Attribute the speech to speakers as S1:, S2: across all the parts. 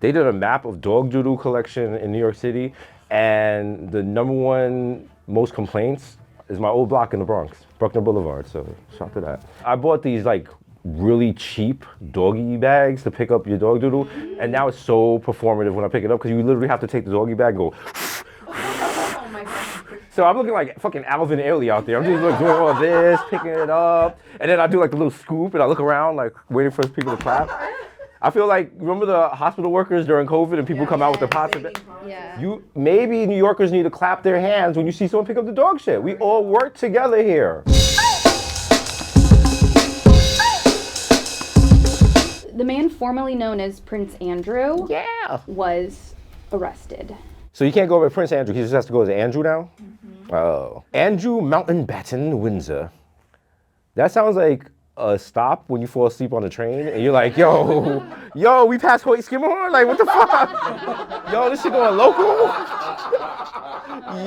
S1: They did a map of dog doodle collection in New York City, and the #1 most complaints is my old block in the Bronx, Bruckner Boulevard, so shout to that. I bought these like really cheap doggy bags to pick up your dog doodle, and now it's so performative when I pick it up because you literally have to take the doggy bag and go.
S2: Oh my God.
S1: So I'm looking like fucking Alvin Ailey out there. I'm just like, doing all this, picking it up, and then I do like a little scoop and I look around like waiting for people to clap. I feel like, remember the hospital workers during COVID and people come out with the pots?
S2: Yeah.
S1: Maybe New Yorkers need to clap their hands when you see someone pick up the dog shit. We all work together here.
S2: The man formerly known as Prince Andrew was arrested.
S1: So you can't go by Prince Andrew, he just has to go as Andrew now? Mm-hmm. Oh. Andrew Mountbatten Windsor. That sounds like a stop when you fall asleep on the train and you're like, yo, we passed Hoyt Skimmerhorn? Like, what the fuck? Yo, this shit going local?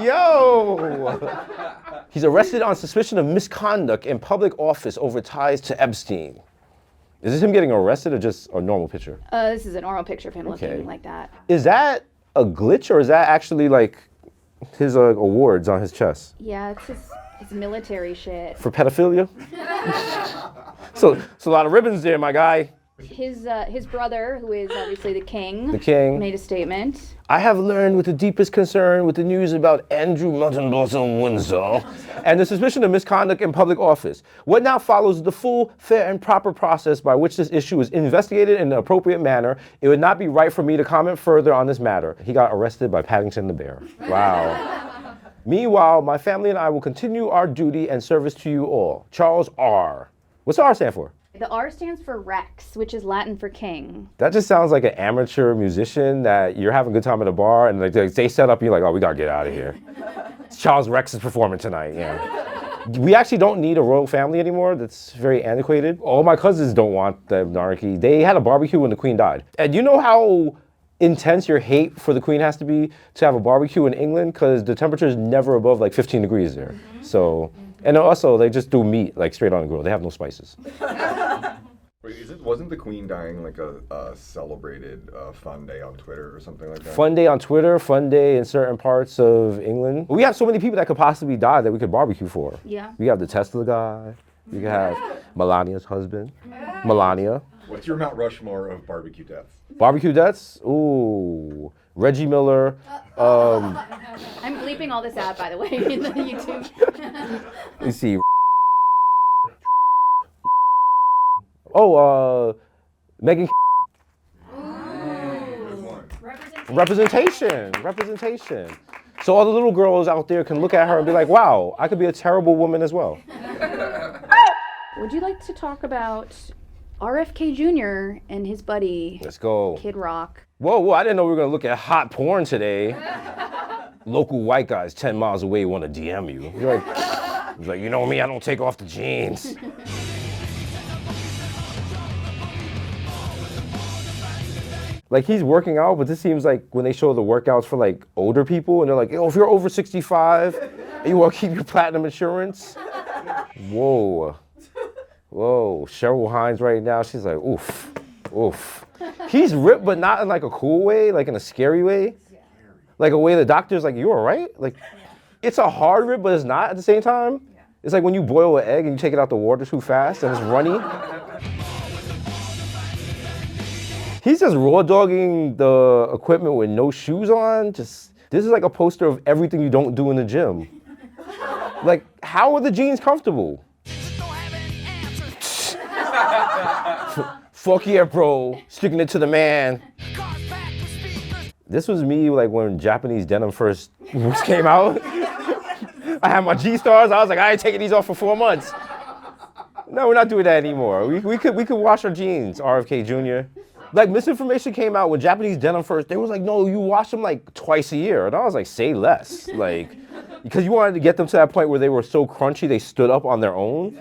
S1: Yo. He's arrested on suspicion of misconduct in public office over ties to Epstein. Is this him getting arrested or just a normal picture?
S2: This is a normal picture of him looking like that.
S1: Is that a glitch or is that actually like his awards on his chest?
S2: Yeah, it's his military shit.
S1: For pedophilia? So it's a lot of ribbons there, my guy.
S2: His brother, who is obviously the king, made a statement.
S1: I have learned with the deepest concern with the news about Andrew Mountbatten Windsor and the suspicion of misconduct in public office. What now follows is the full, fair, and proper process by which this issue is investigated in an appropriate manner. It would not be right for me to comment further on this matter. He got arrested by Paddington the Bear. Wow. Meanwhile, my family and I will continue our duty and service to you all. Charles R. What's R stand for?
S2: The R stands for Rex, which is Latin for king.
S1: That just sounds like an amateur musician that you're having a good time at a bar and they set up and you're like, oh, we gotta get out of here. Charles Rex is performing tonight, yeah. We actually don't need a royal family anymore. That's very antiquated. All my cousins don't want the monarchy. They had a barbecue when the Queen died. And you know how intense your hate for the Queen has to be to have a barbecue in England? Because the temperature is never above like 15 degrees there. So, and also they just do meat like straight on the grill. They have no spices.
S3: Wait, wasn't the Queen dying like a celebrated fun day on Twitter or something like that?
S1: Fun day on Twitter, fun day in certain parts of England. We have so many people that could possibly die that we could barbecue for.
S2: Yeah.
S1: We have the Tesla guy. We could have Melania's husband, Melania.
S3: What's your Mount Rushmore of barbecue deaths?
S1: Barbecue deaths? Ooh. Reggie Miller.
S2: I'm bleeping all this out, by the way, in the YouTube.
S1: You see. Megan. Representation. So all the little girls out there can look at her and be like, wow, I could be a terrible woman as well.
S2: Would you like to talk about RFK Jr. and his buddy,
S1: Let's go.
S2: Kid Rock?
S1: Whoa, I didn't know we were gonna look at hot porn today. Local white guys 10 miles away want to DM you. You're like, you know me, I don't take off the jeans. Like he's working out, but this seems like when they show the workouts for like older people and they're like, yo, if you're over 65 and you want to keep your platinum insurance. Whoa, Cheryl Hines right now, she's like, oof. He's ripped, but not in like a cool way, like in a scary way. Like a way the doctor's like, you all right? Like, it's a hard rip, but it's not at the same time. It's like when you boil an egg and you take it out the water too fast and it's runny. He's just raw dogging the equipment with no shoes on. This is like a poster of everything you don't do in the gym. Like, how are the jeans comfortable? Fuck yeah, bro. Sticking it to the man. This was me like when Japanese denim first came out. I had my G-Stars. I was like, I ain't taking these off for 4 months. No, we're not doing that anymore. We could wash our jeans, RFK Jr. Like misinformation came out when Japanese denim first. They was like, no, you wash them like twice a year. And I was like, say less. Like, because you wanted to get them to that point where they were so crunchy they stood up on their own.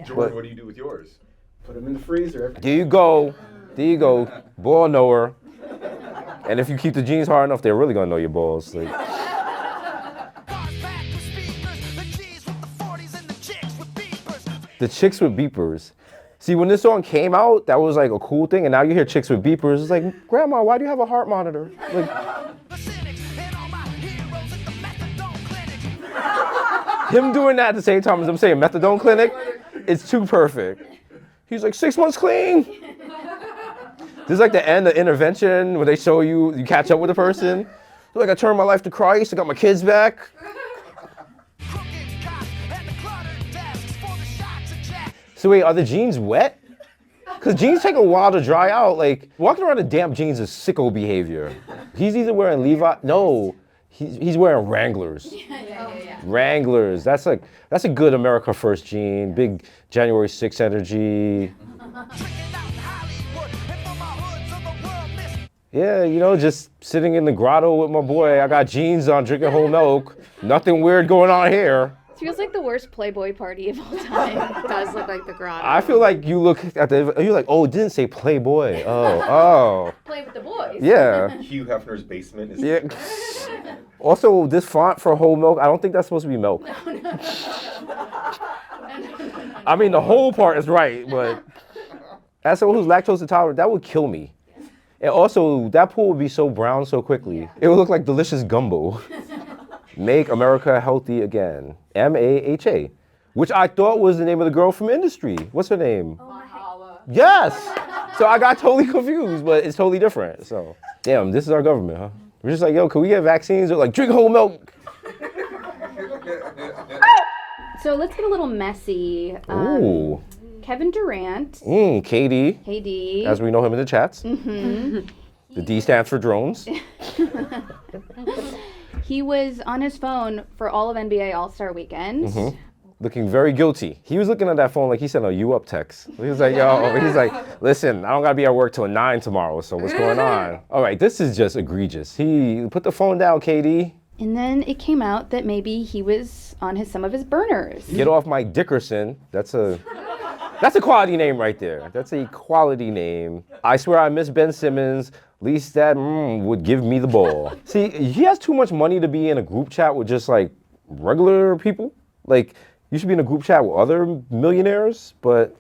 S3: Jordan, what do you do with yours?
S4: Put them in the freezer.
S1: There you go. Ball knower. And if you keep the jeans hard enough, they're really gonna know your balls. Like. The chicks with beepers. See, when this song came out, that was like a cool thing, and now you hear chicks with beepers. It's like, Grandma, why do you have a heart monitor? Like, him doing that at the same time as I'm saying methadone clinic, it's too perfect. He's like, 6 months clean. This is like the end of Intervention where they show you catch up with a person. Like, I turned my life to Christ, I got my kids back. So wait, are the jeans wet? Because jeans take a while to dry out. Like, walking around in damp jeans is sicko behavior. He's either wearing Levi, no, he's wearing Wranglers. Yeah. Wranglers, that's a good America First jean, big January 6th energy. Yeah, you know, just sitting in the grotto with my boy. I got jeans on, drinking whole milk. Nothing weird going on here.
S2: It feels like the worst Playboy party of all time.
S4: It does look like the grotto.
S1: I feel like you look at you're like, oh, it didn't say Playboy. Oh.
S2: Play with the boys.
S1: Yeah.
S3: Hugh Hefner's basement is.
S1: Yeah. Also, this font for whole milk, I don't think that's supposed to be milk.
S2: No.
S1: I mean, the whole part is right, but as someone who's lactose intolerant, that would kill me. And also, that pool would be so brown so quickly. It would look like delicious gumbo. Make America healthy again. MAHA. Which I thought was the name of the girl from Industry. What's her name?
S4: Mahala.
S1: Yes! So I got totally confused, but it's totally different. So, damn, this is our government, huh? We're just like, yo, can we get vaccines? They're like, drink whole milk.
S2: So let's get a little messy.
S1: Ooh.
S2: Kevin Durant.
S1: KD.
S2: KD.
S1: As we know him in the chats.
S2: Mm-hmm.
S1: The D stands for drones.
S2: He was on his phone for all of NBA All-Star Weekend.
S1: Mm-hmm. Looking very guilty. He was looking at that phone like he sent a "you up" text. He was like, yo, he's like, listen, I don't gotta be at work till 9 tomorrow, so what's going on? All right, this is just egregious. He put the phone down, KD.
S2: And then it came out that maybe he was on some of his burners.
S1: Get off Mike Dickerson. That's a quality name right there. That's a quality name. I swear I miss Ben Simmons. At least that would give me the ball. See, he has too much money to be in a group chat with just like regular people. Like, you should be in a group chat with other millionaires, but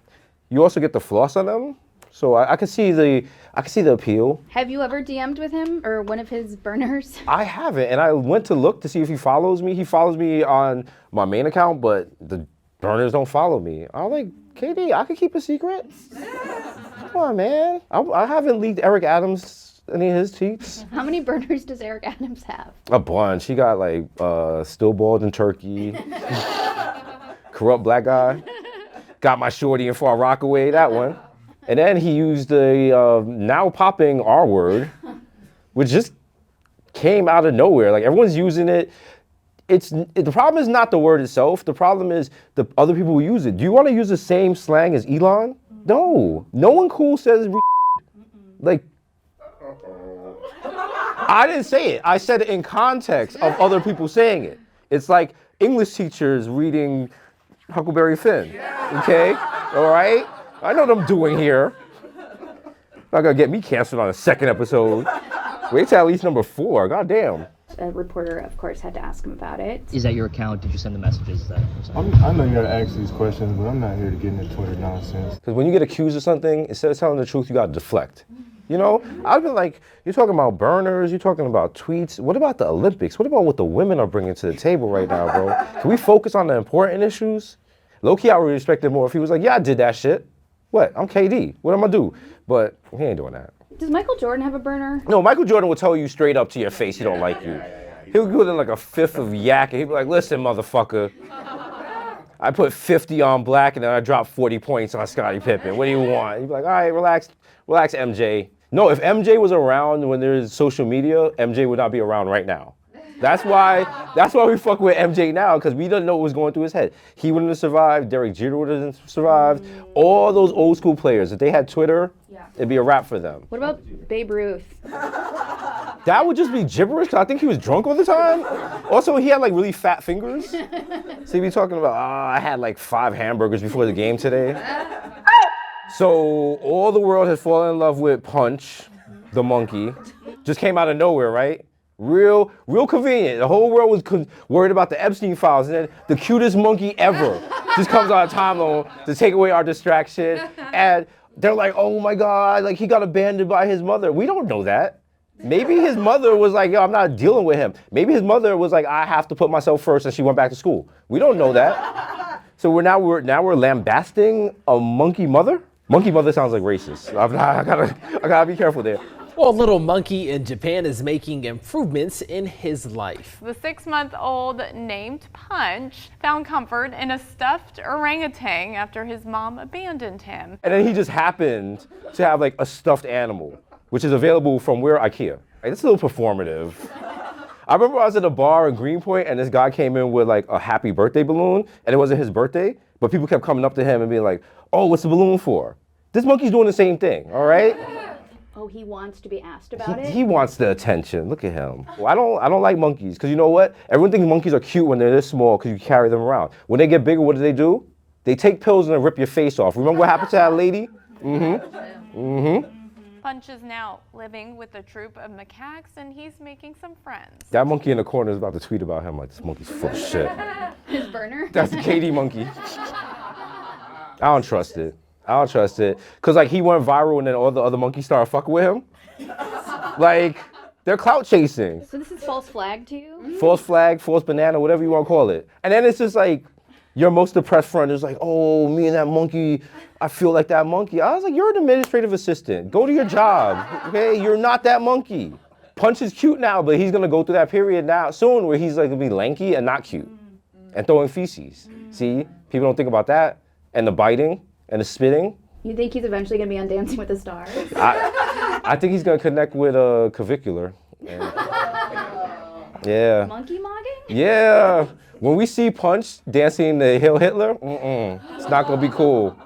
S1: you also get the floss on them. So I can see the appeal.
S2: Have you ever DM'd with him or one of his burners?
S1: I haven't, and I went to look to see if he follows me. He follows me on my main account, but the burners don't follow me. I'm like, KD, I could keep a secret. Come on, man. I haven't leaked Eric Adams any of his tweets.
S2: How many burners does Eric Adams have?
S1: A bunch. He got like still bald in Turkey, corrupt black guy, got my shorty in Far Rockaway, that one. And then he used the now popping R word, which just came out of nowhere. Like, everyone's using it. The problem is not the word itself. The problem is the other people who use it. Do you want to use the same slang as Elon? No. No one cool says like, I didn't say it. I said it in context of other people saying it. It's like English teachers reading Huckleberry Finn. Okay? All right? I know what I'm doing here. Not gonna get me canceled on a second episode. Wait till at least number 4. God damn.
S2: A reporter, of course, had to ask him about it.
S5: Is that your account? Did you send the messages?
S6: I know you gotta ask these questions, but I'm not here to get into Twitter nonsense.
S1: Because when you get accused of something, instead of telling the truth, you gotta deflect. You know, I've been like, you're talking about burners, you're talking about tweets. What about the Olympics? What about what the women are bringing to the table right now, bro? Can we focus on the important issues? Low-key, I would respect it more if he was like, yeah, I did that shit. What? I'm KD. What am I do? But he ain't doing that.
S2: Does Michael Jordan have a burner?
S1: No, Michael Jordan will tell you straight up to your face he don't like you. He'll put in like a fifth of yak and he'll be like, listen, motherfucker. I put 50 on Black and then I dropped 40 points on Scottie Pippen. What do you want? He'd be like, all right, relax, MJ. No, if MJ was around when there's social media, MJ would not be around right now. That's why we fuck with MJ now, because we don't know what was going through his head. He wouldn't have survived, Derek Jeter wouldn't have survived. All those old school players, if they had Twitter, it'd be a wrap for them.
S2: What about Babe Ruth?
S1: That would just be gibberish, because I think he was drunk all the time. Also, he had like really fat fingers. So he'd be talking about, I had like 5 hamburgers before the game today. So all the world has fallen in love with Punch, the monkey. Just came out of nowhere, right? Real convenient. The whole world was worried about the Epstein files, and then the cutest monkey ever just comes on a timeline to take away our distraction. And they're like, oh my God, like he got abandoned by his mother. We don't know that. Maybe his mother was like, yo, I'm not dealing with him. Maybe his mother was like, I have to put myself first, and she went back to school. We don't know that. So we're lambasting a monkey mother? Monkey mother sounds like racist. I gotta be careful there.
S7: Well, little monkey in Japan is making improvements in his life.
S8: The 6-month-old named Punch found comfort in a stuffed orangutan after his mom abandoned him.
S1: And then he just happened to have like a stuffed animal, which is available from where? IKEA. Like, it's a little performative. I remember I was at a bar in Greenpoint and this guy came in with like a happy birthday balloon and it wasn't his birthday, but people kept coming up to him and being like, oh, what's the balloon for? This monkey's doing the same thing, all right?
S2: Oh, he wants to be asked about it?
S1: He wants the attention. Look at him. Well, I don't like monkeys because you know what? Everyone thinks monkeys are cute when they're this small because you carry them around. When they get bigger, what do? They take pills and they rip your face off. Remember what happened to that lady?
S8: Punch is now living with a troop of macaques and he's making some friends.
S1: That monkey in the corner is about to tweet about him like, this monkey's full of shit.
S2: His burner?
S1: That's the Katie monkey. I don't trust it. Cause like he went viral and then all the other monkeys started fucking with him. Like, they're clout chasing.
S2: So this is false flag to you?
S1: False flag, false banana, whatever you want to call it. And then it's just like, your most depressed friend is like, oh, me and that monkey, I feel like that monkey. I was like, you're an administrative assistant. Go to your job, okay? You're not that monkey. Punch is cute now, but he's gonna go through that period now soon where he's like gonna be lanky and not cute and throwing feces. See, people don't think about that. And the biting and the spitting.
S2: You think he's eventually gonna be on Dancing with the Stars?
S1: I think he's gonna connect with a clavicular. And, yeah.
S2: Monkey mogging?
S1: Yeah. When we see Punch dancing the Hail Hitler, it's not gonna be cool.